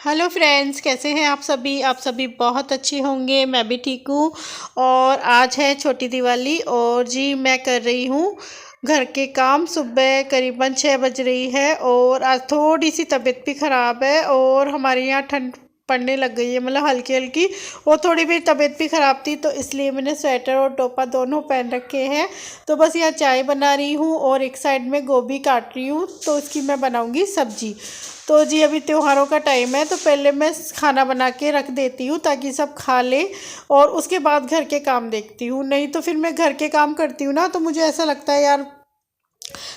Hello friends, कैसे हैं आप सभी बहुत अच्छे होंगे। मैं भी ठीक हूँ। और आज है छोटी दिवाली और जी मैं कर रही हूँ घर के काम। सुबह करीबन 6 बज रही है और आज थोड़ी सी तबीयत भी ख़राब है और हमारे यहाँ ठंड पड़ने लग गई है, मतलब हल्की हल्की। और थोड़ी भी तबीयत भी ख़राब थी तो इसलिए मैंने स्वेटर और टोपा दोनों पहन रखे हैं। तो बस यहाँ चाय बना रही हूँ और एक साइड में गोभी काट रही हूँ तो इसकी मैं बनाऊँगी सब्जी। तो जी अभी त्योहारों का टाइम है तो पहले मैं खाना बना के रख देती हूँ ताकि सब खा ले और उसके बाद घर के काम देखती हूँ। नहीं तो फिर मैं घर के काम करती हूँ ना तो मुझे ऐसा लगता है यार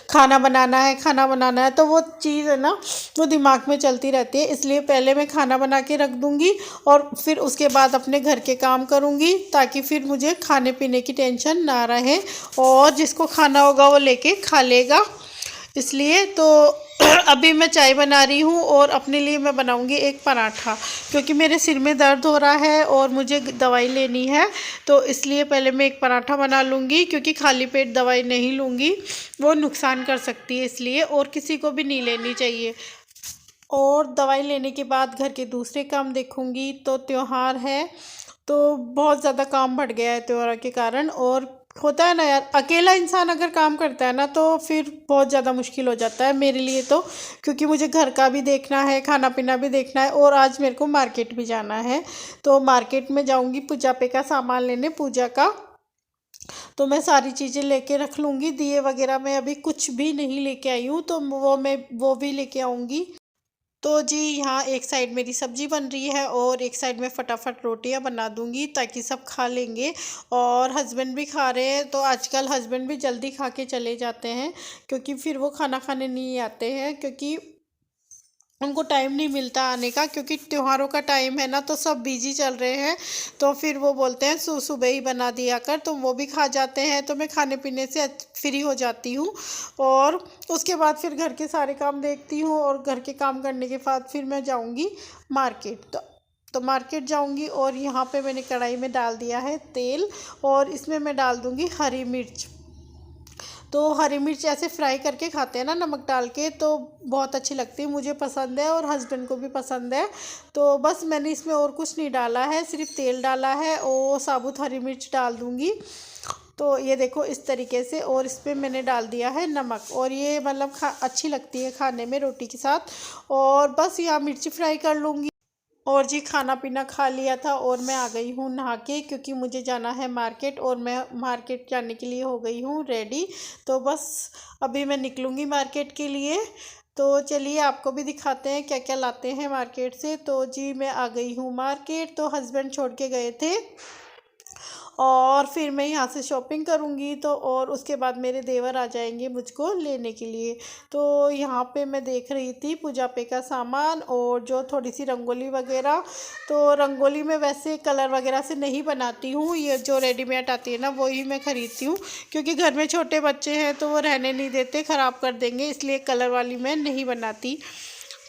खाना बनाना है, तो वो चीज़ है ना वो दिमाग में चलती रहती है। इसलिए पहले मैं खाना बना के रख दूँगी और फिर उसके बाद अपने घर के काम करूँगी ताकि फिर मुझे खाने पीने की टेंशन ना रहे और जिसको खाना होगा वो लेके खा लेगा। इसलिए तो अभी मैं चाय बना रही हूँ और अपने लिए मैं बनाऊँगी एक पराठा, क्योंकि मेरे सिर में दर्द हो रहा है और मुझे दवाई लेनी है। तो इसलिए पहले मैं एक पराठा बना लूँगी, क्योंकि खाली पेट दवाई नहीं लूँगी, वो नुकसान कर सकती है इसलिए, और किसी को भी नहीं लेनी चाहिए। और दवाई लेने के बाद घर के दूसरे काम देखूँगी। तो त्योहार है तो बहुत ज़्यादा काम बढ़ गया है त्योहार के कारण। और होता है ना यार, अकेला इंसान अगर काम करता है ना तो फिर बहुत ज़्यादा मुश्किल हो जाता है मेरे लिए तो, क्योंकि मुझे घर का भी देखना है, खाना पीना भी देखना है और आज मेरे को मार्केट भी जाना है। तो मार्केट में जाऊंगी पूजा पे का सामान लेने, पूजा का। तो मैं सारी चीज़ें लेके रख लूँगी। दिए वगैरह मैं अभी कुछ भी नहीं लेके आई हूँ तो वो भी लेके आऊँगी। तो जी यहाँ एक साइड मेरी सब्जी बन रही है और एक साइड में फटाफट रोटियां बना दूंगी ताकि सब खा लेंगे। और हस्बैंड भी खा रहे हैं तो आजकल हस्बैंड भी जल्दी खा के चले जाते हैं, क्योंकि फिर वो खाना खाने नहीं आते हैं, क्योंकि उनको टाइम नहीं मिलता आने का, क्योंकि त्योहारों का टाइम है ना तो सब बिजी चल रहे हैं। तो फिर वो बोलते हैं सुबह ही बना दिया कर, तो वो भी खा जाते हैं तो मैं खाने पीने से फ्री हो जाती हूँ। और उसके बाद फिर घर के सारे काम देखती हूँ और घर के काम करने के बाद फिर मैं जाऊँगी मार्केट। तो मार्केट जाऊँगी और यहाँ पे मैंने कढ़ाई में डाल दिया है तेल और इसमें मैं डाल दूँगी हरी मिर्च। तो हरी मिर्च ऐसे फ्राई करके खाते हैं ना नमक डाल के, तो बहुत अच्छी लगती है, मुझे पसंद है और हस्बैंड को भी पसंद है। तो बस मैंने इसमें और कुछ नहीं डाला है, सिर्फ तेल डाला है और साबुत हरी मिर्च डाल दूँगी। तो ये देखो इस तरीके से, और इस पर मैंने डाल दिया है नमक, और ये मतलब अच्छी लगती है खाने में रोटी के साथ। और बस यहाँ मिर्ची फ्राई कर लूँगी। और जी खाना पीना खा लिया था और मैं आ गई हूँ नहा के, क्योंकि मुझे जाना है मार्केट और मैं मार्केट जाने के लिए हो गई हूँ रेडी। तो बस अभी मैं निकलूँगी मार्केट के लिए। तो चलिए आपको भी दिखाते हैं क्या क्या लाते हैं मार्केट से। तो जी मैं आ गई हूँ मार्केट, तो हस्बैंड छोड़ के गए थे और फिर मैं यहाँ से शॉपिंग करूँगी। तो और उसके बाद मेरे देवर आ जाएंगे मुझको लेने के लिए। तो यहाँ पे मैं देख रही थी पूजा पे का सामान और जो थोड़ी सी रंगोली वगैरह। तो रंगोली में वैसे कलर वगैरह से नहीं बनाती हूँ, ये जो रेडीमेड आती है ना वही मैं ख़रीदती हूँ, क्योंकि घर में छोटे बच्चे हैं तो वो रहने नहीं देते, ख़राब कर देंगे, इसलिए कलर वाली मैं नहीं बनाती।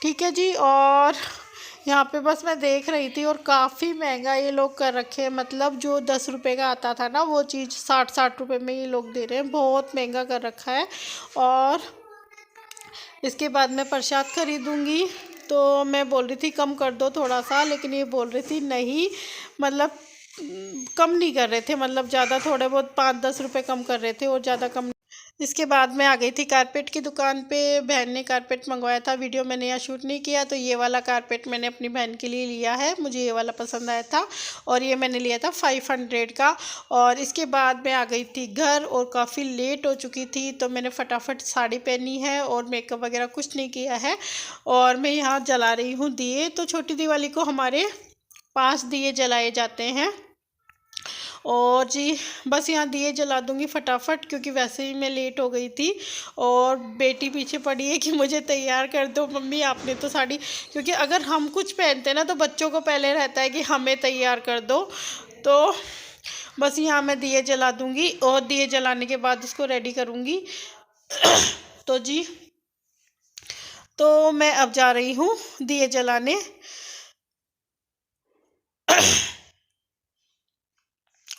ठीक है जी। और यहाँ पे बस मैं देख रही थी और काफ़ी महंगा ये लोग कर रखे हैं, मतलब जो 10 रुपए का आता था ना वो चीज़ 60-60 रुपए में ये लोग दे रहे हैं, बहुत महंगा कर रखा है। और इसके बाद मैं प्रसाद खरीदूंगी। तो मैं बोल रही थी कम कर दो थोड़ा सा, लेकिन ये बोल रही थी नहीं, मतलब कम नहीं कर रहे थे, मतलब ज़्यादा थोड़े बहुत 5-10 रुपए कम कर रहे थे और ज़्यादा कम। इसके बाद मैं आ गई थी कारपेट की दुकान पे। बहन ने कारपेट मंगवाया था, वीडियो मैंने यहाँ शूट नहीं किया, तो ये वाला कारपेट मैंने अपनी बहन के लिए लिया है, मुझे ये वाला पसंद आया था और ये मैंने लिया था 500 का। और इसके बाद मैं आ गई थी घर और काफ़ी लेट हो चुकी थी, तो मैंने फटाफट साड़ी पहनी है और मेकअप वगैरह कुछ नहीं किया है। और मैं यहाँ जला रही हूँ दिए। तो छोटी दिवाली को हमारे 5 दिए जलाए जाते हैं। और जी बस यहाँ दिए जला दूँगी फटाफट, क्योंकि वैसे ही मैं लेट हो गई थी। और बेटी पीछे पड़ी है कि मुझे तैयार कर दो मम्मी, आपने तो साड़ी, क्योंकि अगर हम कुछ पहनते हैं ना तो बच्चों को पहले रहता है कि हमें तैयार कर दो। तो बस यहाँ मैं दिए जला दूँगी और दिए जलाने के बाद उसको रेडी करूँगी। तो जी तो मैं अब जा रही हूँ दिए जलाने।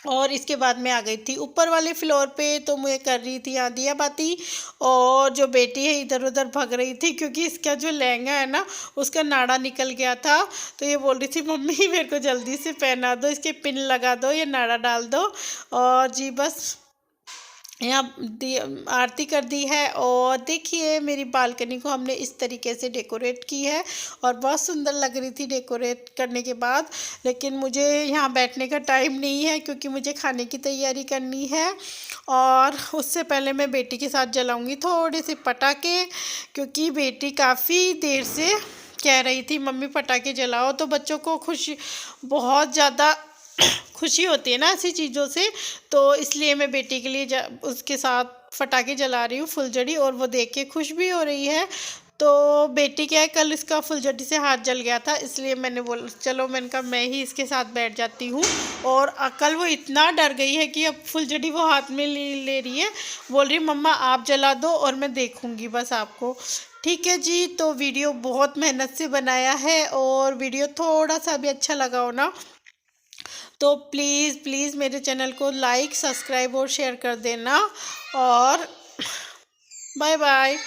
और इसके बाद मैं आ गई थी ऊपर वाले फ्लोर पे, तो मैं कर रही थी यहाँ दिया बाती। और जो बेटी है इधर उधर भाग रही थी क्योंकि इसका जो लहंगा है ना उसका नाड़ा निकल गया था। तो ये बोल रही थी मम्मी मेरे को जल्दी से पहना दो, इसके पिन लगा दो, ये नाड़ा डाल दो। और जी बस यहाँ आरती कर दी है। और देखिए मेरी बालकनी को हमने इस तरीके से डेकोरेट की है और बहुत सुंदर लग रही थी डेकोरेट करने के बाद। लेकिन मुझे यहाँ बैठने का टाइम नहीं है क्योंकि मुझे खाने की तैयारी करनी है। और उससे पहले मैं बेटी के साथ जलाऊंगी थोड़े से पटाखे, क्योंकि बेटी काफ़ी देर से कह रही थी मम्मी पटाखे जलाओ। तो बच्चों को खुशी बहुत ज़्यादा खुशी होती है ना ऐसी चीज़ों से, तो इसलिए मैं बेटी के लिए उसके साथ पटाखे जला रही हूँ फुलझड़ी, और वो देख के खुश भी हो रही है। तो बेटी क्या है, कल इसका फुलझड़ी से हाथ जल गया था, इसलिए मैंने बोल चलो मैंने कहा मैं ही इसके साथ बैठ जाती हूँ। और कल वो इतना डर गई है कि अब फुलझड़ी वो हाथ में ले रही है, बोल रही मम्मा आप जला दो और मैं देखूँगी बस आपको। ठीक है जी, तो वीडियो बहुत मेहनत से बनाया है, और वीडियो थोड़ा सा भी अच्छा लगा हो ना तो प्लीज़ प्लीज़ मेरे चैनल को लाइक सब्सक्राइब और शेयर कर देना। और बाय बाय।